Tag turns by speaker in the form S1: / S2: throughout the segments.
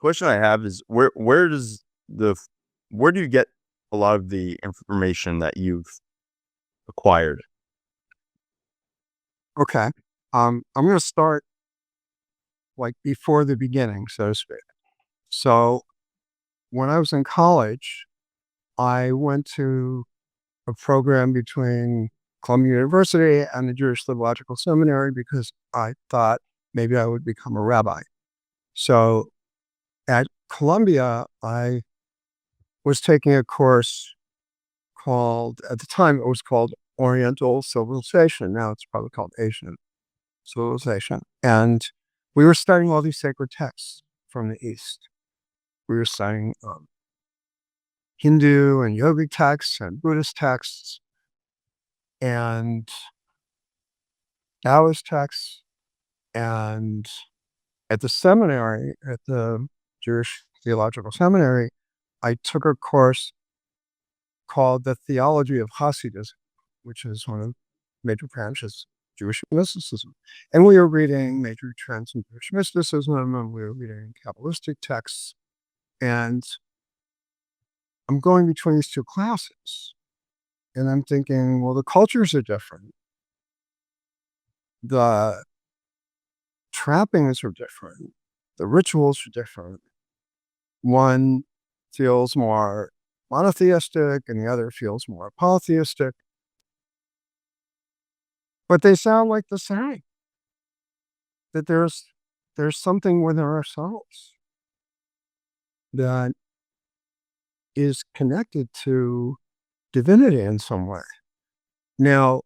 S1: Question I have is where do you get a lot of the information that you've acquired?
S2: Okay. I'm going to start like before the beginning, so to speak. So when I was in college, I went to a program between Columbia University and the Jewish Theological Seminary because I thought maybe I would become a rabbi. So at Columbia, I was taking a course at the time, it was called Oriental Civilization. Now it's probably called Asian Civilization. And we were studying all these sacred texts from the East. We were studying Hindu and yogic texts and Buddhist texts and Taoist texts. And at the seminary, at the Jewish Theological Seminary, I took a course called The Theology of Hasidism, which is one of the major branches of Jewish mysticism. And we were reading major trends in Jewish mysticism, and we were reading Kabbalistic texts. And I'm going between these two classes, and I'm thinking, well, the cultures are different. The trappings are different. The rituals are different. One feels more monotheistic and the other feels more polytheistic. But they sound like the same. That there's something within ourselves that is connected to divinity in some way. Now,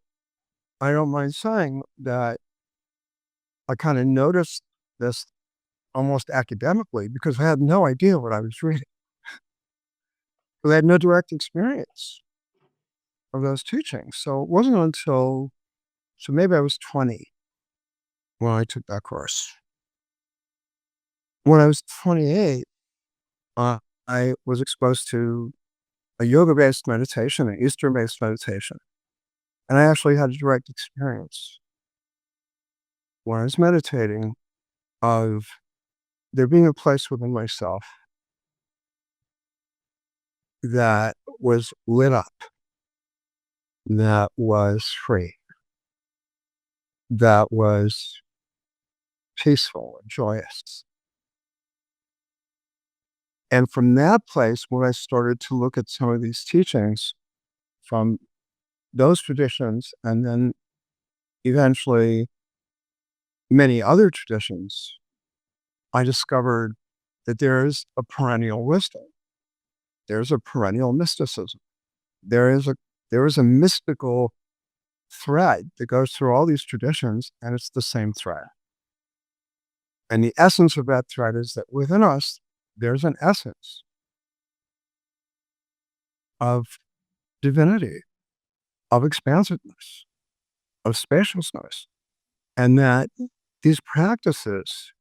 S2: I don't mind saying that I kind of noticed this almost academically because I had no idea what I was reading. I had no direct experience of those teachings. So it wasn't until, so maybe I was 20 when I took that course. When I was 28, I was exposed to a yoga-based meditation, an Eastern-based meditation. And I actually had a direct experience when I was meditating of there being a place within myself that was lit up, that was free, that was peaceful and joyous. And from that place, when I started to look at some of these teachings from those traditions, and then eventually many other traditions, I discovered that there is a perennial wisdom. There's a perennial mysticism. There is a mystical thread that goes through all these traditions, and it's the same thread. And the essence of that thread is that within us, there's an essence of divinity, of expansiveness, of spaciousness, and that these practices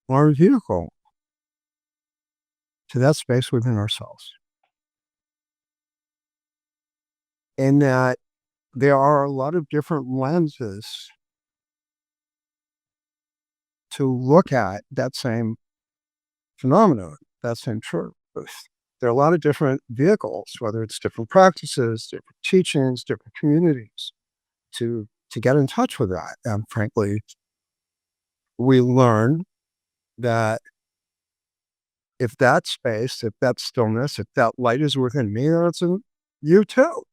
S2: are a vehicle to that space within ourselves. And that there are a lot of different lenses to look at that same phenomenon, that same truth. There are a lot of different vehicles, whether it's different practices, different teachings, different communities, to get in touch with that. And frankly, we learn that if that space, if that stillness, if that light is within me, then it's in you too.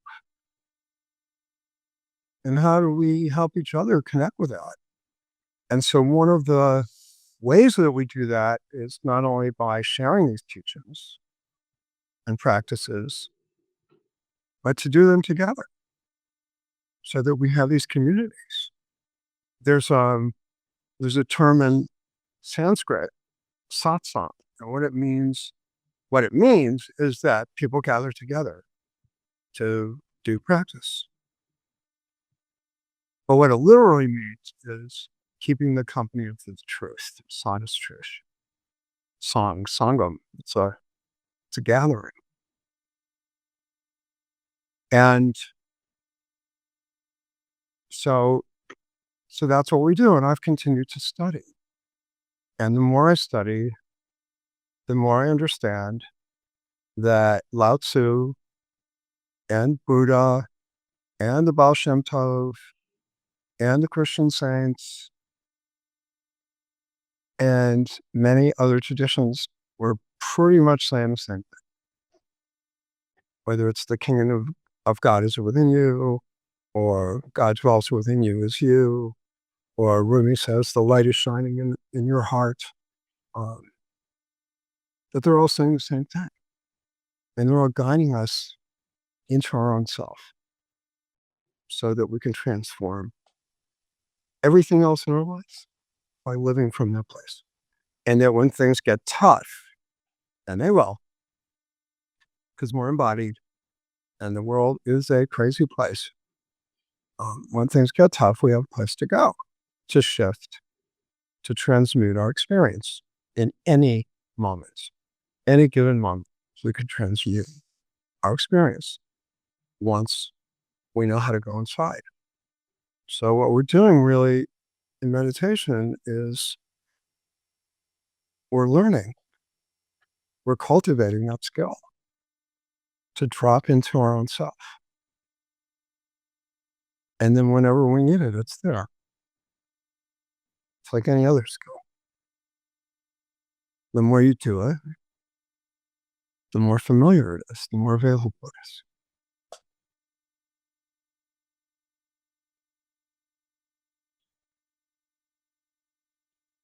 S2: And how do we help each other connect with that? And so one of the ways that we do that is not only by sharing these teachings and practices, but to do them together so that we have these communities. There's a term in Sanskrit, satsang, and what it means is that people gather together to do practice. But what it literally means is keeping the company of the truth, honest truth. Sangam. It's a gathering. And so that's what we do, and I've continued to study. And the more I study, the more I understand that Lao Tzu and Buddha and the Baal Shem Tov and the Christian saints and many other traditions were pretty much saying the same thing. Whether it's the kingdom of God is within you, or God dwells within you as you, or Rumi says the light is shining in your heart, um, that they're all saying the same thing. And they're all guiding us into our own self so that we can transform everything else in our lives by living from that place. And that when things get tough, and they will, because we're embodied and the world is a crazy place, when things get tough, we have a place to go, to shift, to transmute our experience in any moment, any given moment. We can transmute our experience once we know how to go inside. So what we're doing really in meditation is we're learning, we're cultivating that skill to drop into our own self. And then whenever we need it, it's there. It's like any other skill. The more you do it, the more familiar it is, the more available it is.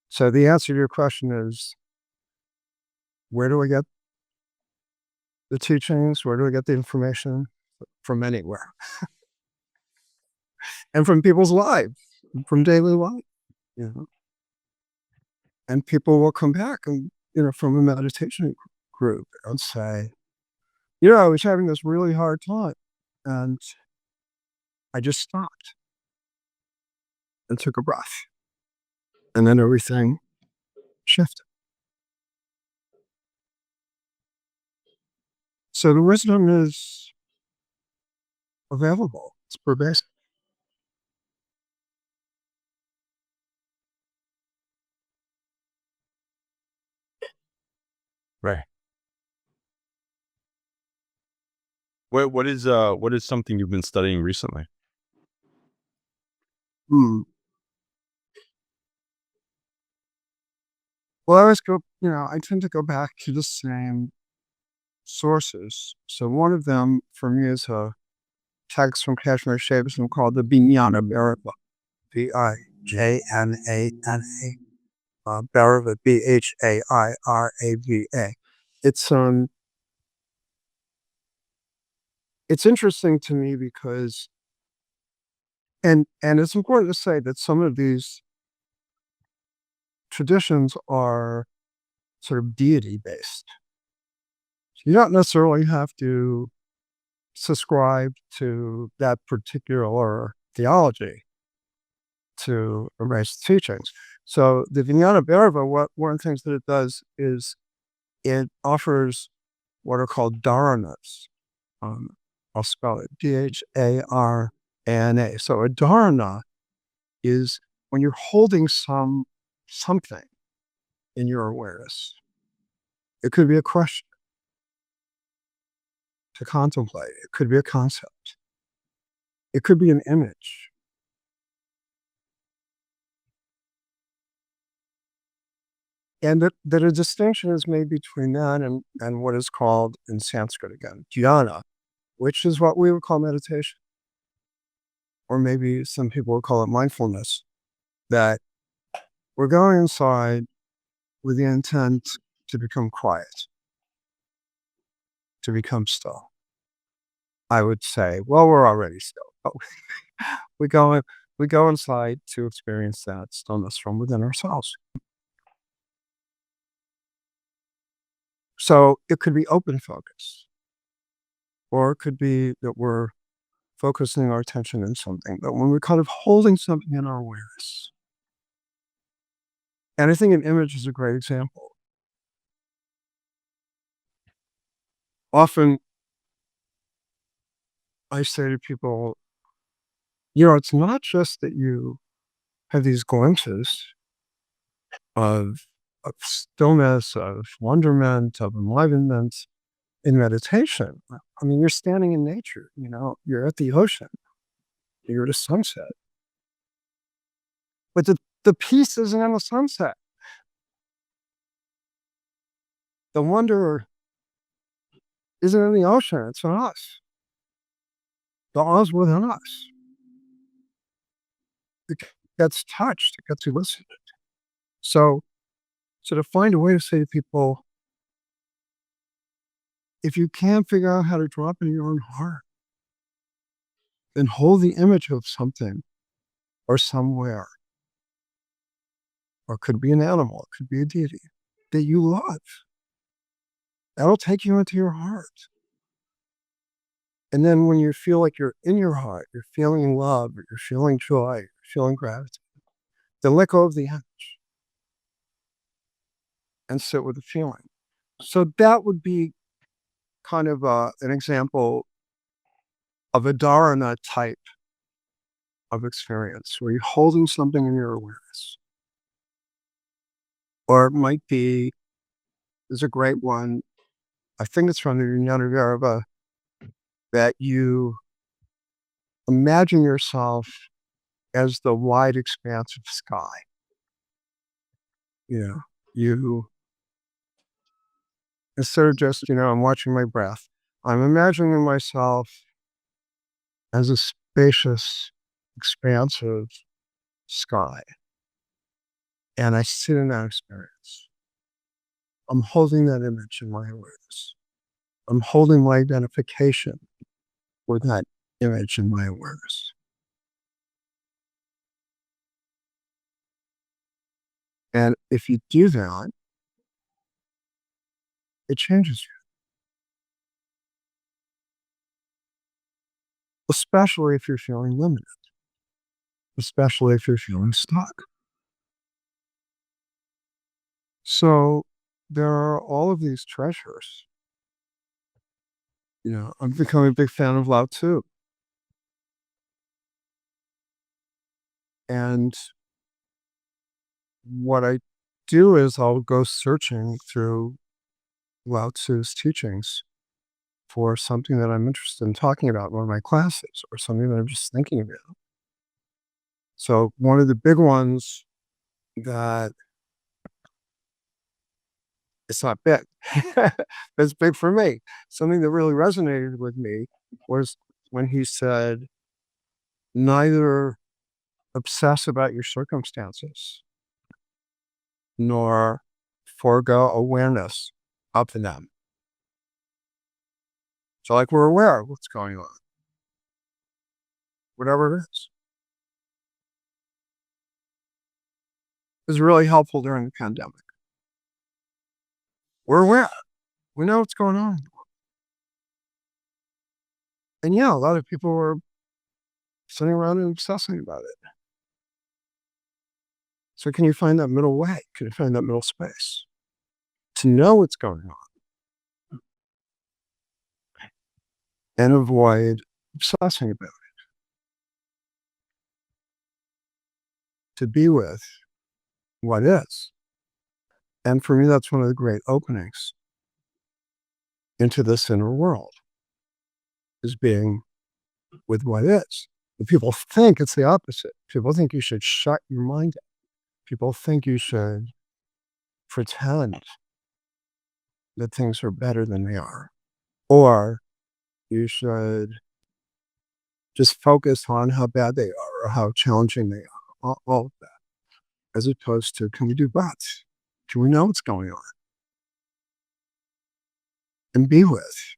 S2: So the answer to your question is, where do I get the teachings? Where do I get the information? From anywhere. And from people's lives, from daily life, you know. And people will come back and, from a meditation group and say, I was having this really hard time and I just stopped and took a breath. And then everything shifted. So the wisdom is available. It's pervasive.
S1: Right. What is something you've been studying recently?
S2: Hmm. Well, I always go, I tend to go back to the same sources. So one of them for me is a text from Kashmir Shaivism called the Vijnana Bhairava, Vijnana, Bhairava, Bhairava. It's interesting to me because, and it's important to say that some of these traditions are sort of deity based. You don't necessarily have to subscribe to that particular theology to embrace the teachings. So the Vijnana Bhairava, one of the things that it does is it offers what are called dharanas. I'll spell it Dharana. So a dharana is when you're holding something in your awareness. It could be a question to contemplate. It could be a concept. It could be an image. And that a distinction is made between that and what is called in Sanskrit again, dhyana, which is what we would call meditation. Or maybe some people would call it mindfulness, that we're going inside with the intent to become quiet, to become still. I would say, well, we're already still. But we go inside to experience that stillness from within ourselves. So it could be open focus, or it could be that we're focusing our attention in something. But when we're kind of holding something in our awareness, and I think an image is a great example. Often I say to people, it's not just that you have these glimpses of stillness, of wonderment, of enlivenment in meditation. I mean, you're standing in nature, you're at the ocean, you're at a sunset. But the peace isn't in the sunset. The wonder isn't in the ocean, it's in us. The awe's within us. It gets touched, it gets elicited. So to find a way to say to people, if you can't figure out how to drop into your own heart, then hold the image of something or somewhere, or it could be an animal, it could be a deity that you love. That'll take you into your heart. And then when you feel like you're in your heart, you're feeling love, or you're feeling joy, you're feeling gratitude, then let go of the image and sit with the feeling. So that would be kind of an example of a dharana type of experience where you're holding something in your awareness. Or it might be, there's a great one, I think it's from the Jnana, that you imagine yourself as the wide expanse of sky. You, instead of just, I'm watching my breath, I'm imagining myself as a spacious, expansive sky. And I sit in that experience. I'm holding that image in my awareness. I'm holding my identification with that image in my awareness. And if you do that, it changes you. Especially if you're feeling limited. Especially if you're feeling stuck. So there are all of these treasures. I'm becoming a big fan of Lao Tzu. And what I do is I'll go searching through Lao Tzu's teachings for something that I'm interested in talking about in one of my classes, or something that I'm just thinking about. So one of the big ones that, it's not big, but it's big for me. Something that really resonated with me was when he said, neither obsess about your circumstances, nor forego awareness of them. So like we're aware of what's going on, whatever it is. It was really helpful during the pandemic. We're aware. We know what's going on. And yeah, a lot of people were sitting around and obsessing about it. So can you find that middle way? Can you find that middle space to know what's going on and avoid obsessing about it? To be with what is. And for me, that's one of the great openings into this inner world, is being with what is. But people think it's the opposite. People think you should shut your mind down. People think you should pretend that things are better than they are. Or you should just focus on how bad they are or how challenging they are. All of that. As opposed to, can we do both? Can we know what's going on? And be with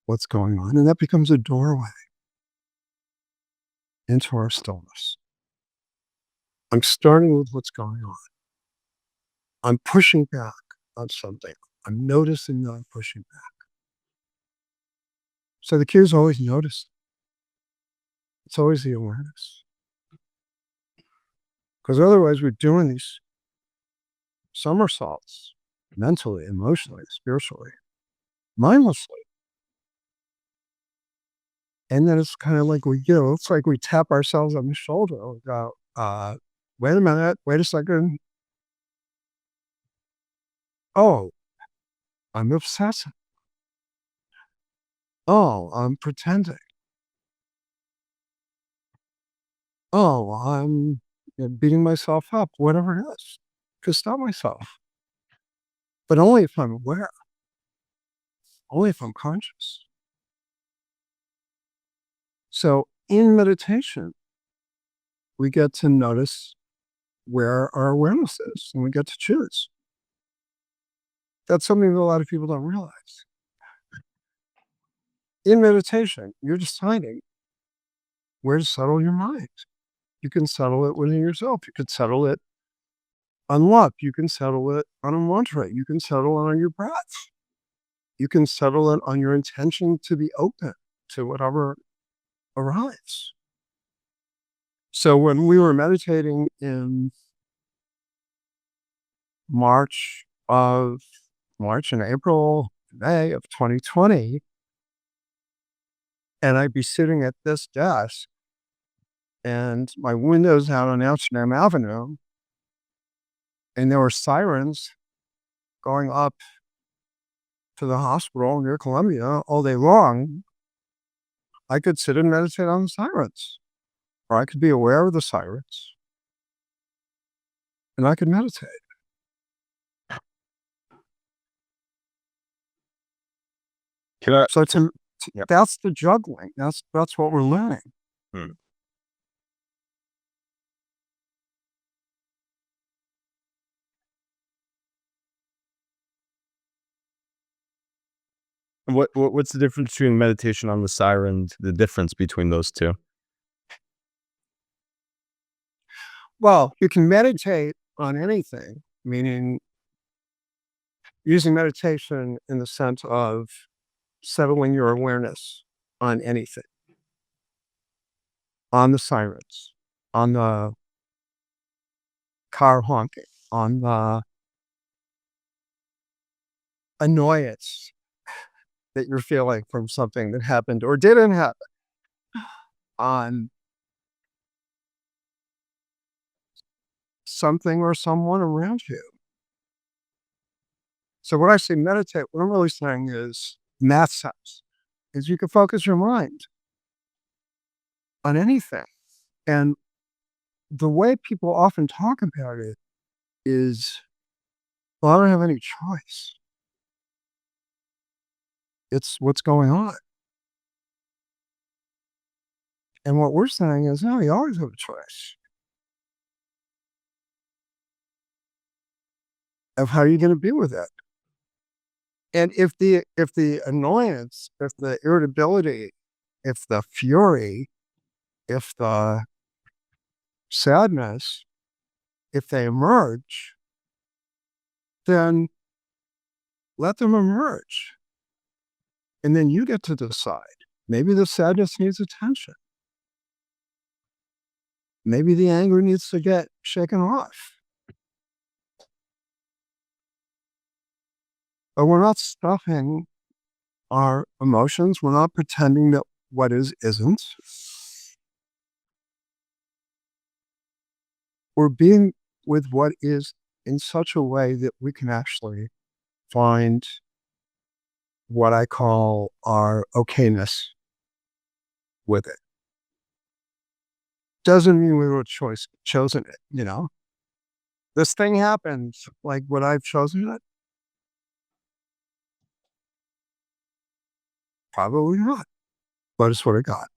S2: what's going on. And that becomes a doorway into our stillness. I'm starting with what's going on. I'm pushing back on something. I'm noticing that I'm pushing back. So the key is always notice. It's always the awareness. Because otherwise we're doing these somersaults mentally, emotionally, spiritually, mindlessly. And then it's kind of like it's like we tap ourselves on the shoulder. We go, wait a minute, wait a second. Oh, I'm obsessive. Oh, I'm pretending. Oh, I'm beating myself up, whatever it is, to stop myself. But only if I'm aware, only if I'm conscious. So in meditation, we get to notice where our awareness is and we get to choose. That's something that a lot of people don't realize. In meditation, you're deciding where to settle your mind. You can settle it within yourself. You can settle it on love. You can settle it on a mantra. You can settle it on your breath. You can settle it on your intention to be open to whatever arrives. So when we were meditating in March and April, May of 2020, and I'd be sitting at this desk and my window's out on Amsterdam Avenue, and there were sirens going up to the hospital near Columbia all day long. I could sit and meditate on the sirens, or I could be aware of the sirens, and I could meditate.
S1: Can I?
S2: So
S1: Yeah.
S2: that's the juggling. That's what we're learning.
S1: Hmm. What's the difference between meditation on the siren? The difference between those two?
S2: Well, you can meditate on anything, meaning using meditation in the sense of settling your awareness on anything, on the sirens, on the car honking, on the annoyance that you're feeling from something that happened or didn't happen, on something or someone around you. So when I say meditate, what I'm really saying is math sense, is you can focus your mind on anything. And the way people often talk about it is, well, I don't have any choice. It's what's going on. And what we're saying is, no, you always have a choice of how you're going to be with it. And if the annoyance, if the irritability, if the fury, if the sadness, if they emerge, then let them emerge. And then you get to decide. Maybe the sadness needs attention. Maybe the anger needs to get shaken off. But we're not stuffing our emotions. We're not pretending that what is isn't. We're being with what is in such a way that we can actually find what I call our okayness with it. Doesn't mean we were chosen it. This thing happens, like would I've chosen it? Probably not, but it's what I got.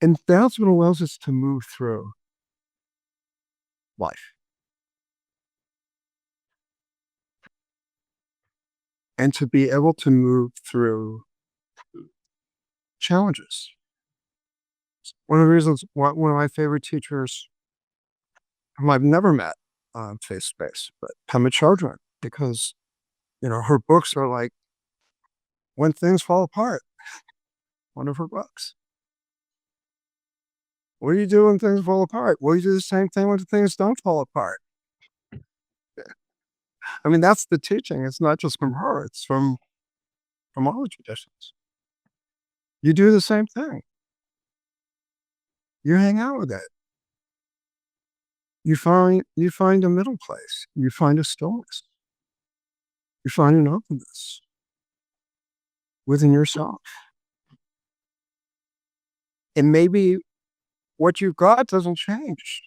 S2: And that's what allows us to move through life and to be able to move through challenges. One of the reasons, one of my favorite teachers, whom I've never met face to face, but Pema Chodron, because her books are like When Things Fall Apart. One of her books. What do you do when things fall apart? Well, you do the same thing when things don't fall apart. I mean, that's the teaching. It's not just from her, it's from all the traditions. You do the same thing. You hang out with it. You find a middle place. You find a stillness. You find an openness within yourself. And maybe what you've got doesn't change,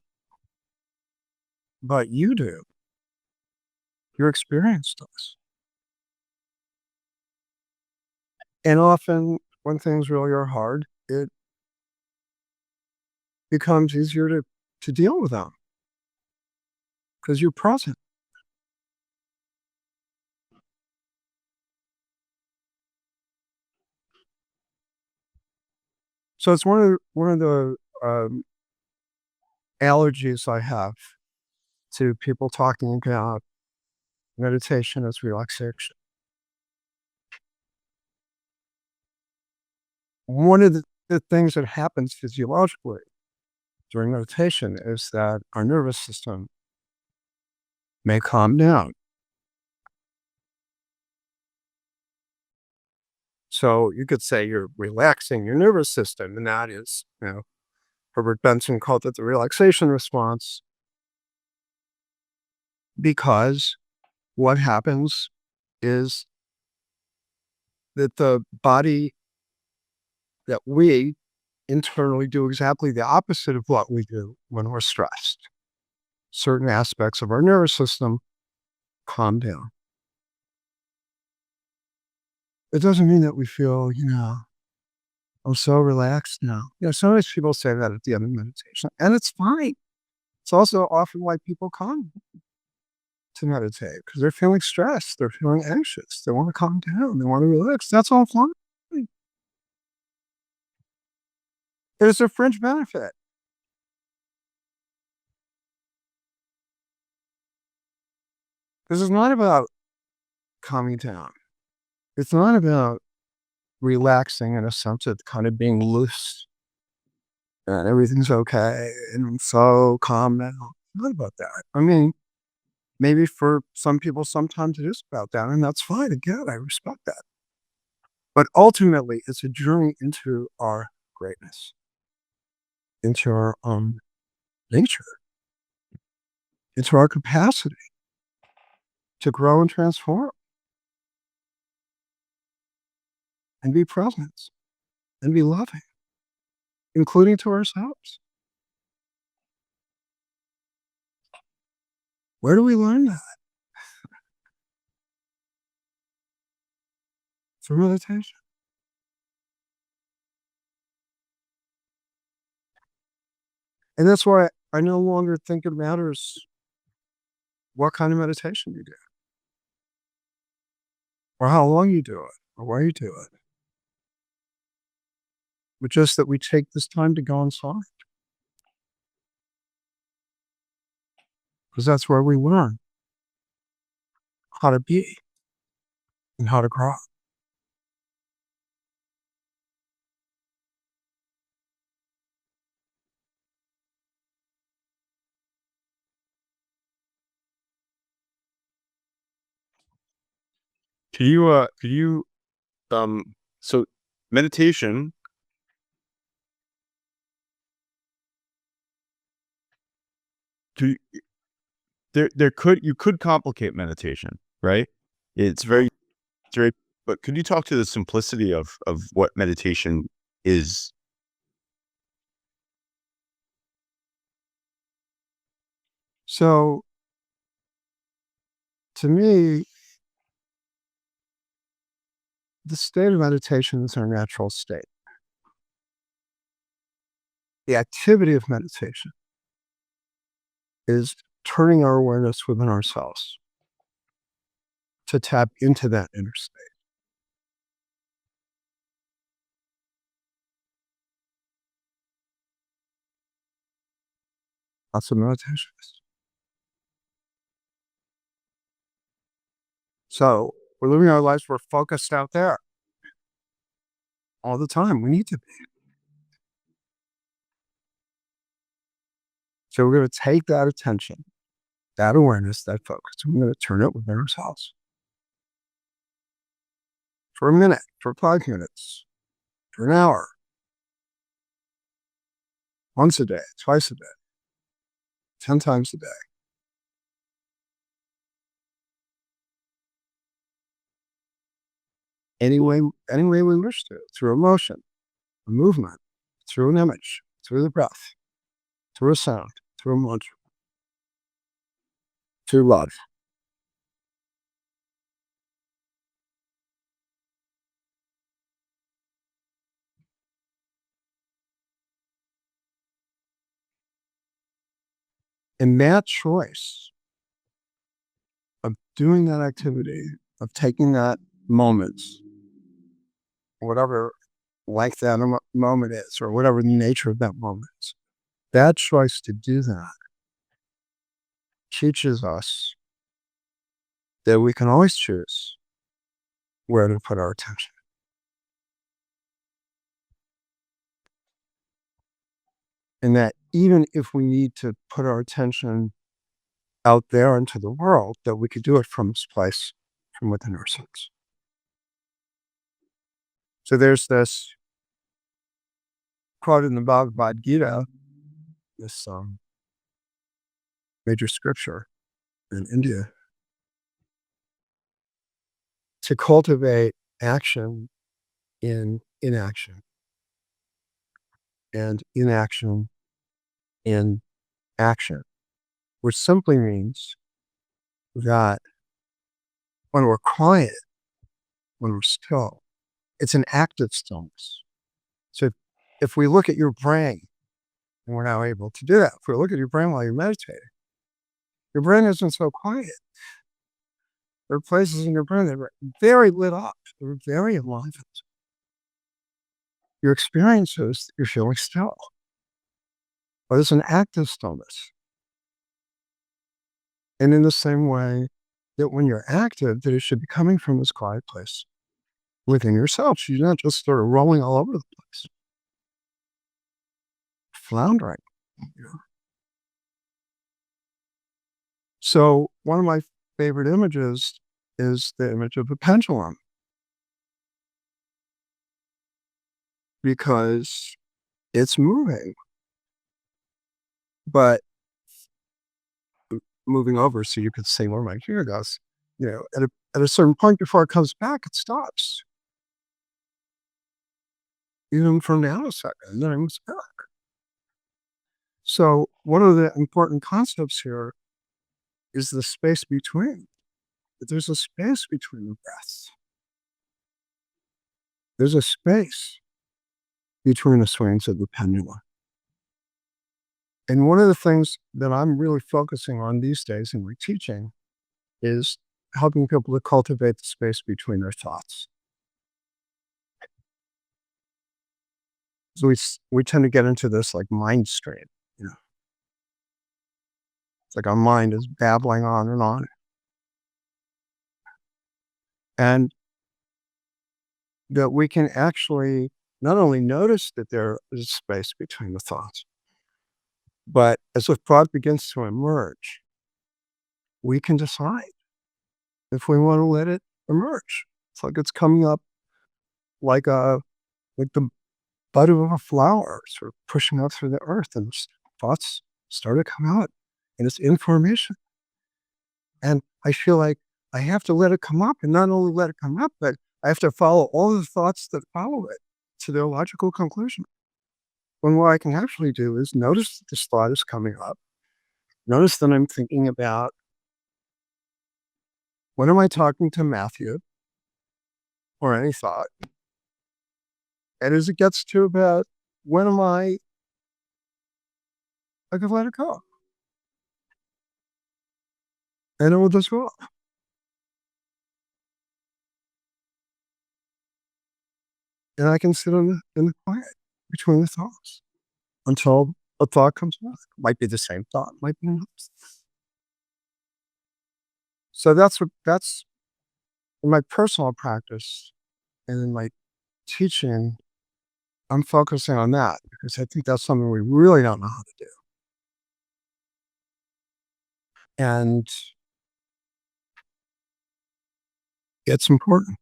S2: but you do. Your experience does. And often when things really are hard, it becomes easier to deal with them because you're present. So it's one of the allergies I have to people talking about meditation as relaxation. One of the things that happens physiologically during meditation is that our nervous system may calm down. So you could say you're relaxing your nervous system, and that is, Herbert Benson called it the relaxation response, because what happens is that the body, that we internally do exactly the opposite of what we do when we're stressed. Certain aspects of our nervous system calm down. It doesn't mean that we feel, I'm so relaxed now. Sometimes people say that at the end of meditation, and it's fine. It's also often why people come to meditate, because they're feeling stressed, they're feeling anxious, they want to calm down, they want to relax. That's all fine. It is a fringe benefit. This is not about calming down. It's not about relaxing in a sense of kind of being loose and everything's okay and I'm so calm now. Not about that. I mean, maybe for some people, sometimes it is about that, and that's fine. Again, I respect that. But ultimately, it's a journey into our greatness, into our nature, into our capacity to grow and transform and be present and be loving, including to ourselves. Where do we learn that? Through meditation. And that's why I no longer think it matters what kind of meditation you do, or how long you do it, or where you do it. But just that we take this time to go inside, because that's where we learn how to be and how to grow.
S1: So meditation, do you, you could complicate meditation, right? It's very, but could you talk to the simplicity of what meditation is?
S2: So to me, the state of meditation is our natural state. The activity of meditation is turning our awareness within ourselves to tap into that inner state. That's what meditation is. So we're living our lives, we're focused out there all the time. We need to be. So we're going to take that attention that awareness, that focus, we're going to turn it within ourselves for a minute, for 5 minutes, for an hour, once a day, twice a day, 10 times a day. Any way we wish to, through emotion, a movement, through an image, through the breath, through a sound, through a mantra, through love. And that choice of doing that activity, of taking that moment, whatever like that moment is, or whatever the nature of that moment is, that choice to do that teaches us that we can always choose where to put our attention. And that even if we need to put our attention out there into the world, that we could do it from this place, from within ourselves. So there's this quote in the Bhagavad Gita, this major scripture in India, to cultivate action in inaction, and inaction in action, which simply means that when we're quiet, when we're still, it's an active stillness. So if we look at your brain, and we're now able to do that, if we look at your brain while you're meditating, your brain isn't so quiet. There are places in your brain that are very lit up, they're very enlivened. Your experience is you're feeling still, but it's an active stillness. And in the same way that when you're active, that it should be coming from this quiet place within yourself. So you're not just sort of rolling all over the place, floundering. You know? So one of my favorite images is the image of a pendulum, because it's moving, but moving over so you could see where my finger goes. You know, at a certain point before it comes back, it stops. Even for a nanosecond, and then it moves back. So one of the important concepts here is the space between. There's a space between the breaths. There's a space between the swings of the pendulum. And one of the things that I'm really focusing on these days in my teaching is helping people to cultivate the space between their thoughts. So we tend to get into this like mind stream, you know. It's like our mind is babbling on and on. And that we can actually not only notice that there is space between the thoughts, but as the thought begins to emerge, we can decide if we want to let it emerge. It's like it's coming up like the bud of a flower, sort of pushing up through the earth, and thoughts start to come out, and it's information. And I feel like I have to let it come up, and not only let it come up, but I have to follow all the thoughts that follow it to their logical conclusion. When what I can actually do is notice that this thought is coming up. Notice that I'm thinking about, when am I talking to Matthew or any thought? And as it gets to about, when am I can let it go. And it will just go. And I can sit in the quiet between the thoughts until a thought comes back. Might be the same thought, might be another. So that's in my personal practice and in my teaching, I'm focusing on that because I think that's something we really don't know how to do. and it's important.